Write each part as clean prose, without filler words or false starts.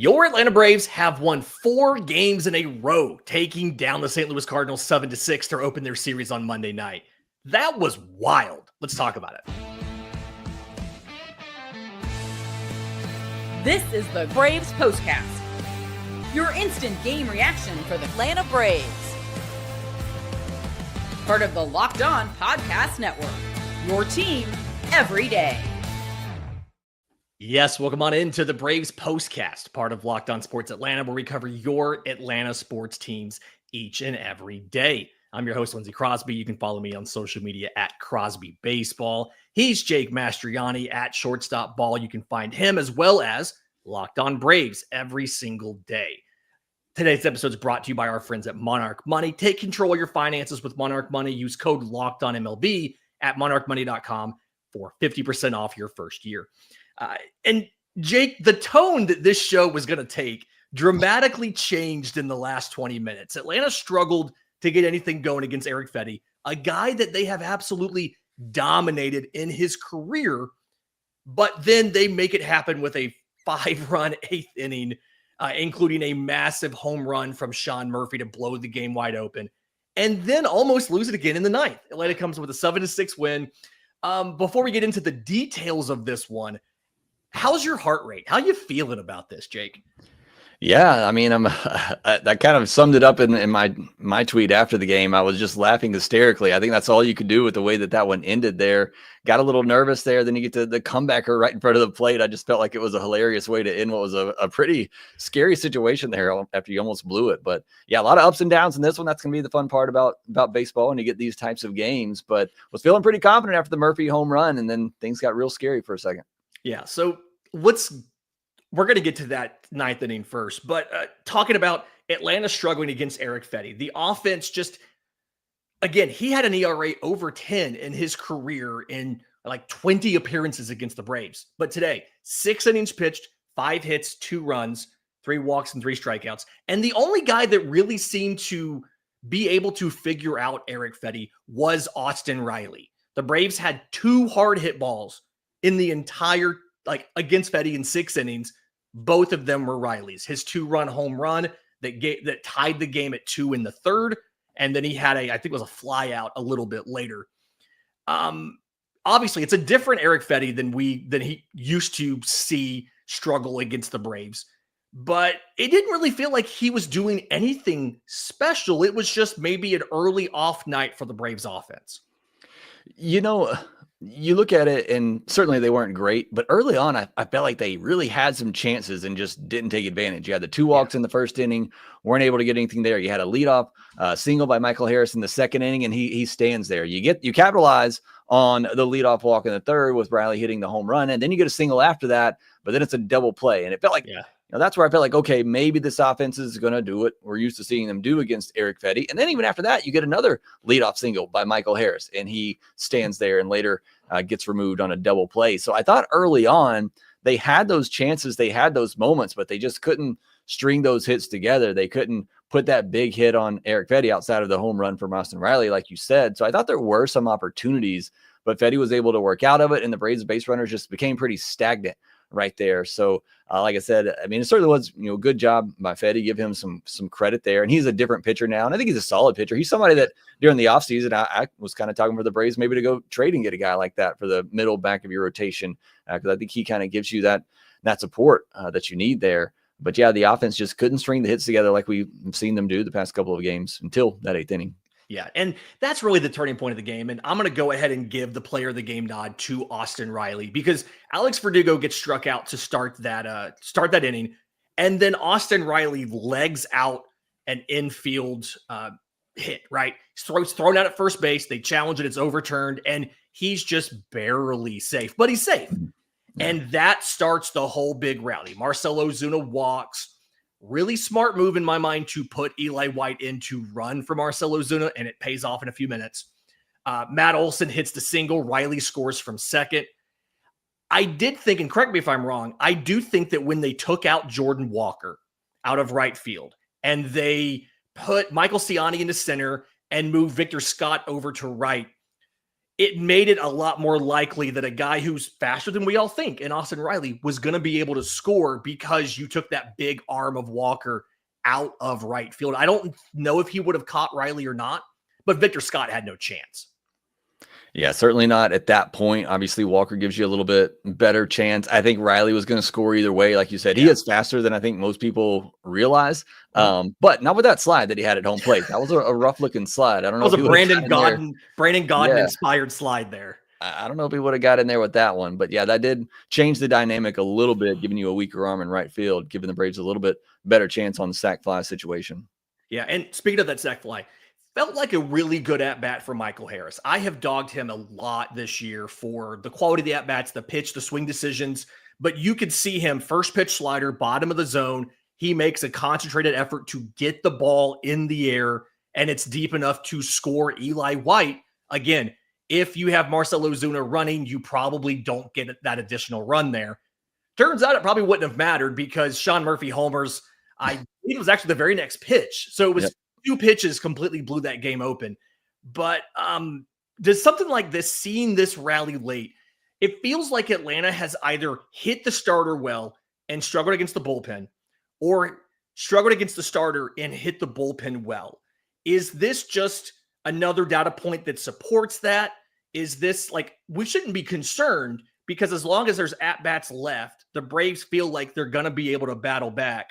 Your Atlanta Braves have won 4 games in a row, taking down the St. Louis Cardinals 7-6 to open their series on Monday night. That was wild. Let's talk about it. This is the Braves Postcast, your instant game reaction for the Atlanta Braves. Part of the Locked On Podcast Network, your team every day. Yes, welcome on into the Braves Postcast, part of Locked On Sports Atlanta, where we cover your Atlanta sports teams each and every day. I'm your host, Lindsay Crosby. You can follow me on social media at Crosby Baseball. He's Jake Mastroianni at Shortstop Ball. You can find him as well as Locked On Braves every single day. Today's episode is brought to you by our friends at Monarch Money. Take control of your finances with Monarch Money. Use code LOCKEDONMLB at monarchmoney.com for 50% off your first year. And Jake, the tone that this show was going to take dramatically changed in the last 20 minutes. Atlanta struggled to get anything going against Eric Fetty, a guy that they have absolutely dominated in his career, but then they make it happen with a 5-run 8th inning, including a massive home run from Sean Murphy to blow the game wide open, and then almost lose it again in the 9th. Atlanta comes with a 7-6 win. Before we get into the details of this one, how's your heart rate? How you feeling about this, Jake? Yeah, I mean, that kind of summed it up in my tweet after the game. I was just laughing hysterically. I think that's all you could do with the way that one ended there. Got a little nervous there. Then you get to the comebacker right in front of the plate. I just felt like it was a hilarious way to end what was a pretty scary situation there after you almost blew it. But yeah, a lot of ups and downs in this one. That's going to be the fun part about baseball, and you get these types of games. But was feeling pretty confident after the Murphy home run, and then things got real scary for a second. Yeah, so we're going to get to that 9th inning first, but talking about Atlanta struggling against Eric Fetty, the offense just, again, he had an ERA over 10 in his career in like 20 appearances against the Braves. But today, 6 innings pitched, 5 hits, 2 runs, 3 walks, and 3 strikeouts. And the only guy that really seemed to be able to figure out Eric Fetty was Austin Riley. The Braves had 2 hard hit balls in the entire, against Fetty in 6 innings. Both of them were Riley's. His 2-run home run that tied the game at 2 in the 3rd, and then he had I think it was a fly out a little bit later. Obviously, it's a different Eric Fetty than he used to see struggle against the Braves, but it didn't really feel like he was doing anything special. It was just maybe an early off night for the Braves offense. You know, you look at it, and certainly they weren't great, but early on, I felt like they really had some chances and just didn't take advantage. You had the 2 walks in the first inning, weren't able to get anything there. You had a leadoff single by Michael Harris in the 2nd inning, and he stands there. You capitalize on the leadoff walk in the 3rd with Riley hitting the home run, and then you get a single after that, but then it's a double play, and it felt like that's where I felt like, okay, maybe this offense is going to do what we're used to seeing them do against Eric Fetty. And then even after that, you get another leadoff single by Michael Harris, and he stands there and later gets removed on a double play. So I thought early on they had those chances, they had those moments, but they just couldn't string those hits together. They couldn't put that big hit on Eric Fetty outside of the home run from Austin Riley, like you said. So I thought there were some opportunities, but Fetty was able to work out of it, and the Braves base runners just became pretty stagnant right there. So like I said, I mean, it certainly was, a good job by Fetty. Give him some credit there. And he's a different pitcher now. And I think he's a solid pitcher. He's somebody that during the offseason, I was kind of talking for the Braves maybe to go trade and get a guy like that for the middle back of your rotation. Because I think he kind of gives you that support that you need there. But yeah, the offense just couldn't string the hits together like we've seen them do the past couple of games until that 8th inning. Yeah, and that's really the turning point of the game. And I'm going to go ahead and give the player of the game nod to Austin Riley, because Alex Verdugo gets struck out to start that inning, and then Austin Riley legs out an infield hit, right? Thrown out at first base. They challenge it. It's overturned, and he's just barely safe, but he's safe. And that starts the whole big rally. Marcell Ozuna walks. Really smart move in my mind to put Eli White in to run for Marcell Ozuna, and it pays off in a few minutes. Matt Olson hits the single. Riley scores from second. I did think, and correct me if I'm wrong, I do think that when they took out Jordan Walker out of right field and they put Michael Ciani into center and moved Victor Scott over to right, it made it a lot more likely that a guy who's faster than we all think, and Austin Riley, was going to be able to score because you took that big arm of Walker out of right field. I don't know if he would have caught Riley or not, but Victor Scott had no chance. Yeah, certainly not at that point. Obviously, Walker gives you a little bit better chance. I think Riley was going to score either way. Like you said, he is faster than I think most people realize. But not with that slide that he had at home plate. That was a rough looking slide. I don't know. That was a Brandon Gaudin inspired slide there. I don't know if he would have got in there with that one, but yeah, that did change the dynamic a little bit, giving you a weaker arm in right field, giving the Braves a little bit better chance on the sac fly situation. Yeah, and speaking of that sac fly, felt like a really good at-bat for Michael Harris. I have dogged him a lot this year for the quality of the at-bats, the pitch, the swing decisions, but you could see him first pitch slider, bottom of the zone. He makes a concentrated effort to get the ball in the air, and it's deep enough to score Eli White. Again, if you have Marcell Ozuna running, you probably don't get that additional run there. Turns out it probably wouldn't have mattered because Sean Murphy homers. I believe it was actually the very next pitch. So it was two pitches completely blew that game open. But does something like this, seeing this rally late, it feels like Atlanta has either hit the starter well and struggled against the bullpen, or struggled against the starter and hit the bullpen well. Is this just another data point that supports that? Is this like, we shouldn't be concerned because as long as there's at-bats left, the Braves feel like they're going to be able to battle back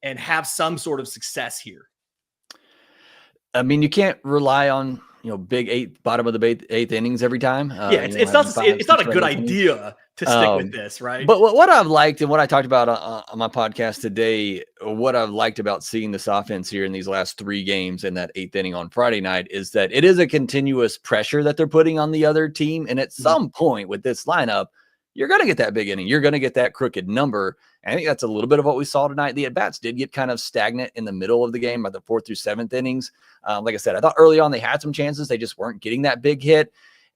and have some sort of success here. I mean, you can't rely on, big bottom of the eighth innings every time. It's not a good idea to stick with this, right? But what I've liked and what I talked about on my podcast today, what I've liked about seeing this offense here in these last 3 games in that 8th inning on Friday night is that it is a continuous pressure that they're putting on the other team. And at some point with this lineup, you're going to get that big inning. You're going to get that crooked number. And I think that's a little bit of what we saw tonight. The at-bats did get kind of stagnant in the middle of the game by the 4th through 7th innings. Like I said, I thought early on they had some chances. They just weren't getting that big hit.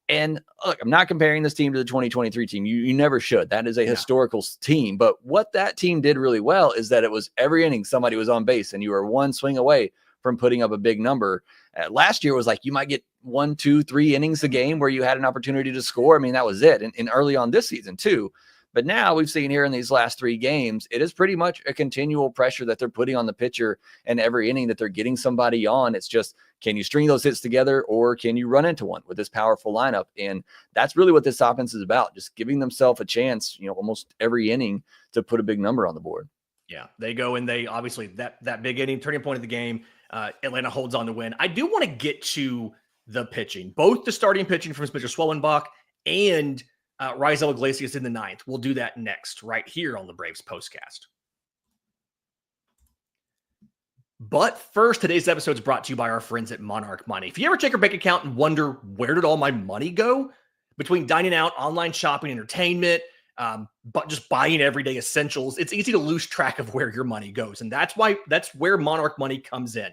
And look, I'm not comparing this team to the 2023 team. You never should. That is a historical team. But what that team did really well is that it was every inning somebody was on base and you were one swing away from putting up a big number. Last year was like you might get 1, 2, 3 innings a game where you had an opportunity to score. I mean, that was it. And early on this season too. But now we've seen here in these last 3 games, it is pretty much a continual pressure that they're putting on the pitcher, and every inning that they're getting somebody on, it's just, can you string those hits together or can you run into one with this powerful lineup? And that's really what this offense is about, just giving themselves a chance, almost every inning to put a big number on the board. Yeah, they go and they obviously that big inning, turning point of the game, Atlanta holds on to win. I do want to get to the pitching, both the starting pitching from Spencer Schwellenbach and Raisel Iglesias in the 9th. We'll do that next, right here on the Braves Postcast. But first, today's episode is brought to you by our friends at Monarch Money. If you ever check your bank account and wonder, where did all my money go? Between dining out, online shopping, entertainment, but just buying everyday essentials, it's easy to lose track of where your money goes. And that's where Monarch Money comes in.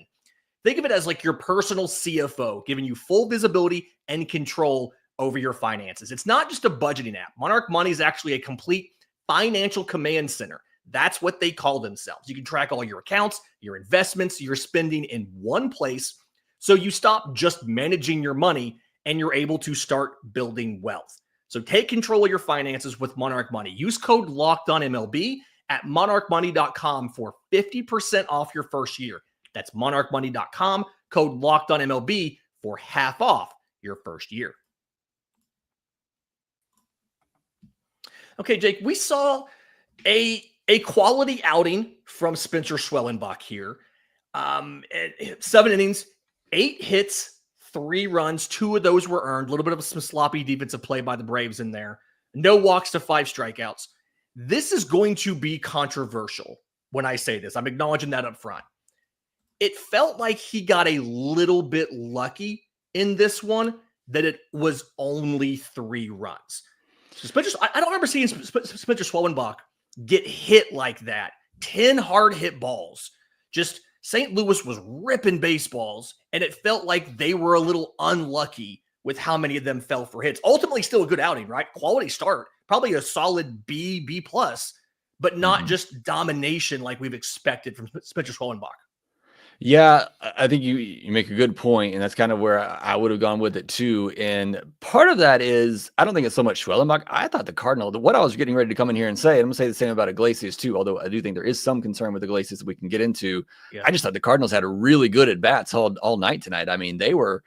Think of it as like your personal CFO, giving you full visibility and control over your finances. It's not just a budgeting app. Monarch Money is actually a complete financial command center. That's what they call themselves. You can track all your accounts, your investments, your spending in one place. So you stop just managing your money and you're able to start building wealth. So take control of your finances with Monarch Money. Use code LOCKEDONMLB at monarchmoney.com for 50% off your first year. That's monarchmoney.com, code LOCKEDONMLB for half off your first year. Okay, Jake, we saw a quality outing from Spencer Schwellenbach here. 7 innings, 8 hits, 3 runs. 2 of those were earned. A little bit of some sloppy defensive play by the Braves in there. No walks to 5 strikeouts. This is going to be controversial when I say this. I'm acknowledging that up front. It felt like he got a little bit lucky in this one that it was only 3 runs. I don't remember seeing Spencer Schwellenbach get hit like that. 10 hard hit balls. Just St. Louis was ripping baseballs, and it felt like they were a little unlucky with how many of them fell for hits. Ultimately, still a good outing, right? Quality start. Probably a solid B+, but not just domination like we've expected from Spencer Schwellenbach. Yeah, I think you make a good point, and that's kind of where I would have gone with it too. And part of that is I don't think it's so much Schwellenbach. I thought the Cardinal, what I was getting ready to come in here and say, and I'm gonna say the same about Iglesias too, although I do think there is some concern with Iglesias that we can get into. Yeah. I just thought the Cardinals had a really good at bats all night tonight. I mean, they were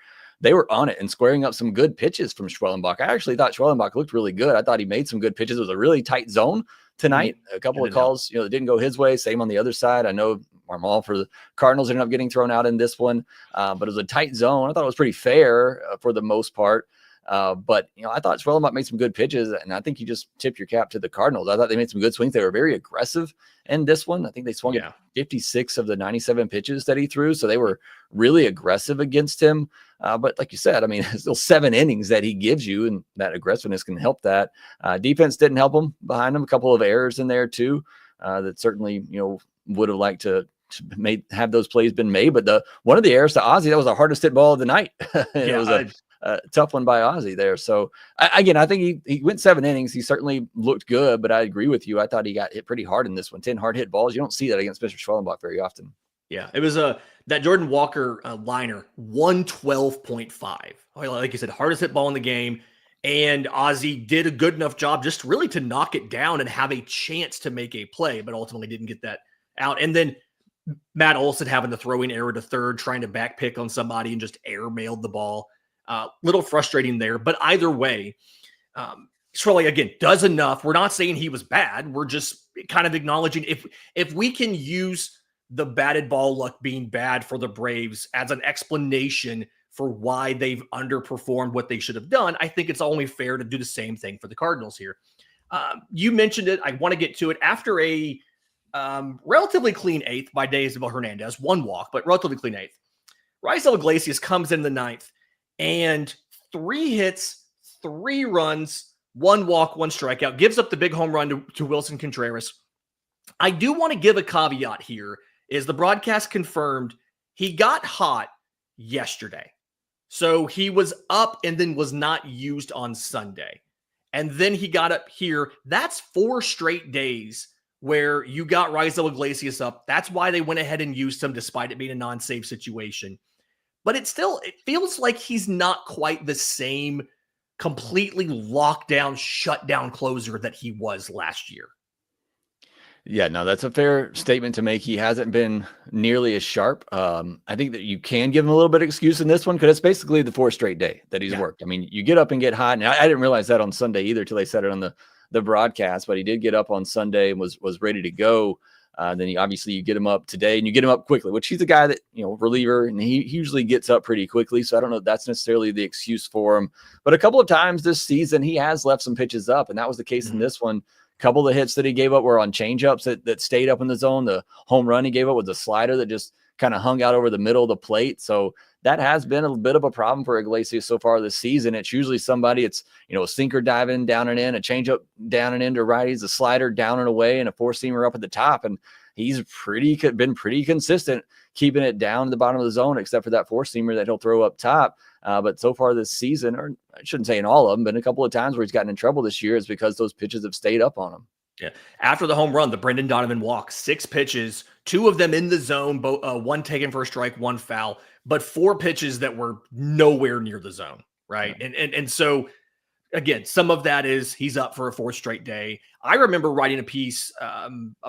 on it and squaring up some good pitches from Schwellenbach. I actually thought Schwellenbach looked really good. I thought he made some good pitches. It was a really tight zone tonight. A couple of calls, that didn't go his way. Same on the other side. I know Marmol for the Cardinals ended up getting thrown out in this one, but it was a tight zone. I thought it was pretty fair for the most part. But I thought Swellenbach made some good pitches, and I think you just tip your cap to the Cardinals. I thought they made some good swings. They were very aggressive in this one. I think they swung at 56 of the 97 pitches that he threw, so they were really aggressive against him. But like you said, I mean, it's still 7 innings that he gives you, and that aggressiveness can help that. Defense didn't help him behind him. A couple of errors in there too that certainly would have liked to have those plays been made. But one of the errors to Ozzie, that was the hardest hit ball of the night. It was a tough one by Ozzie there. So again, I think he went 7 innings. He certainly looked good, but I agree with you. I thought he got hit pretty hard in this one. 10 hard hit balls. You don't see that against Spencer Schwellenbach very often. Yeah, it was that Jordan Walker liner, 112.5. Like you said, hardest hit ball in the game. And Ozzie did a good enough job just really to knock it down and have a chance to make a play, but ultimately didn't get that out. And then Matt Olson having the throwing error to third, trying to back pick on somebody and just air-mailed the ball. Little frustrating there. But either way, Shirley, again, does enough. We're not saying he was bad. We're just kind of acknowledging if we can use the batted ball luck being bad for the Braves as an explanation for why they've underperformed what they should have done, I think it's only fair to do the same thing for the Cardinals here. You mentioned it. I want to get to it. After a relatively clean 8th by Daysabel Hernandez, 1 walk, but relatively clean 8th, Raisel Iglesias comes in the 9th and 3 hits, 3 runs, 1 walk, 1 strikeout, gives up the big home run to Wilson Contreras. I do want to give a caveat here. Is the broadcast confirmed he got hot yesterday. So he was up and then was not used on Sunday. And then he got up here. That's 4 straight days where you got Raisel Iglesias up. That's why they went ahead and used him despite it being a non-save situation. But it feels like he's not quite the same completely locked down, shut down closer that he was last year. Yeah, no, that's a fair statement to make. He hasn't been nearly as sharp. I think that you can give him a little bit of excuse in this one because it's basically the 4th straight day that he's worked. I mean, you get up and get hot. And I didn't realize that on Sunday either till they said it on the broadcast, but he did get up on Sunday and was ready to go. Then you get him up today and you get him up quickly, which he's a guy that, reliever, and he usually gets up pretty quickly. So I don't know if that's necessarily the excuse for him. But a couple of times this season, he has left some pitches up, and that was the case in this one. Couple of hits that he gave up were on changeups that stayed up in the zone. The home run he gave up was a slider that just kind of hung out over the middle of the plate. So that has been a bit of a problem for Iglesias so far this season. It's usually somebody, it's, a sinker diving down and in, a changeup down and into righties, a slider down and away, and a 4-seamer up at the top. And he's been pretty consistent keeping it down to the bottom of the zone, except for that 4-seamer that he'll throw up top. But so far this season, or I shouldn't say in all of them, but a couple of times where he's gotten in trouble this year is because those pitches have stayed up on him. Yeah. After the home run, the Brendan Donovan walk, 6 pitches, 2 of them in the zone, 1 taken for a strike, 1 foul, but 4 pitches that were nowhere near the zone, right? Yeah. And so, again, some of that is he's up for a 4th straight day. I remember writing a piece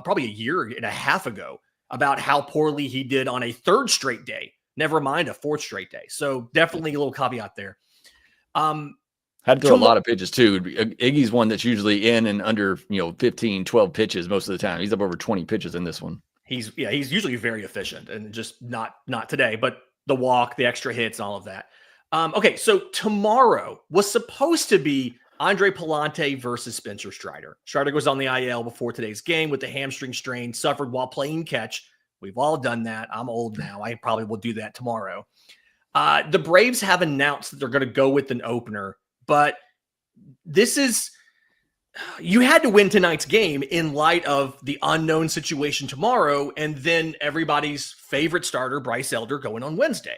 probably a year and a half ago about how poorly he did on a 3rd straight day, never mind a 4th straight day. So definitely a little caveat there. Had to throw a lot of pitches too. Iggy's one that's usually in and under, 15, 12 pitches most of the time. He's up over 20 pitches in this one. He's usually very efficient and just not today, but the walk, the extra hits, all of that. Okay, so tomorrow was supposed to be Andre Palante versus Spencer Strider. Strider goes on the IL before today's game with the hamstring strain, suffered while playing catch. We've all done that. I'm old now. I probably will do that tomorrow. The Braves have announced that they're going to go with an opener, but you had to win tonight's game in light of the unknown situation tomorrow, and then everybody's favorite starter, Bryce Elder, going on Wednesday.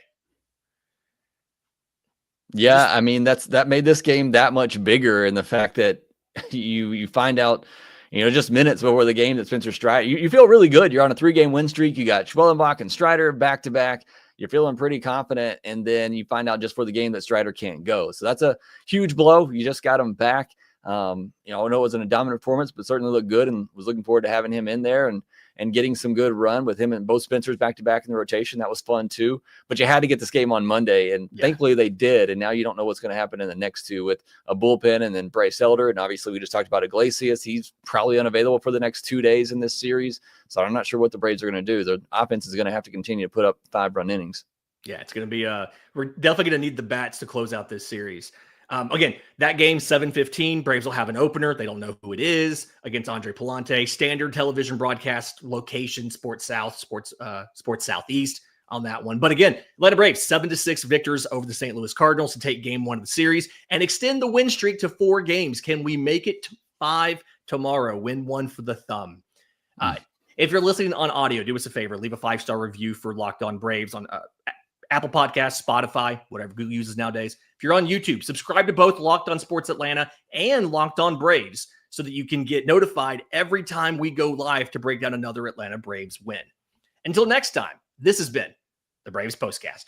Yeah, I mean, that made this game that much bigger, in the fact that you find out, just minutes before the game that Spencer Strider, you feel really good. You're on a 3-game win streak. You got Schwellenbach and Strider back to back. You're feeling pretty confident. And then you find out just for the game that Strider can't go. So that's a huge blow. You just got him back. I know it wasn't a dominant performance, but certainly looked good, and was looking forward to having him in there and getting some good run with him and both Spencers back to back in the rotation. That was fun too. But you had to get this game on Monday, and thankfully they did. And now you don't know what's going to happen in the next two with a bullpen and then Bryce Elder. And obviously we just talked about Iglesias. He's probably unavailable for the next 2 days in this series. So I'm not sure what the Braves are going to do. The offense is going to have to continue to put up 5-run innings. Yeah, it's going to be we're definitely going to need the bats to close out this series. Again, that game, 7:15, Braves will have an opener. They don't know who it is, against Andre Palante. Standard television broadcast location, Sports South, Sports Southeast on that one. But again, Atlanta Braves, 7-6 victors over the St. Louis Cardinals to take game 1 of the series and extend the win streak to 4 games. Can we make it to 5 tomorrow? Win 1 for the thumb. If you're listening on audio, do us a favor. Leave a 5-star review for Locked On Braves on Apple Podcasts, Spotify, whatever Google uses nowadays. If you're on YouTube, subscribe to both Locked On Sports Atlanta and Locked On Braves so that you can get notified every time we go live to break down another Atlanta Braves win. Until next time, this has been the Braves Postcast.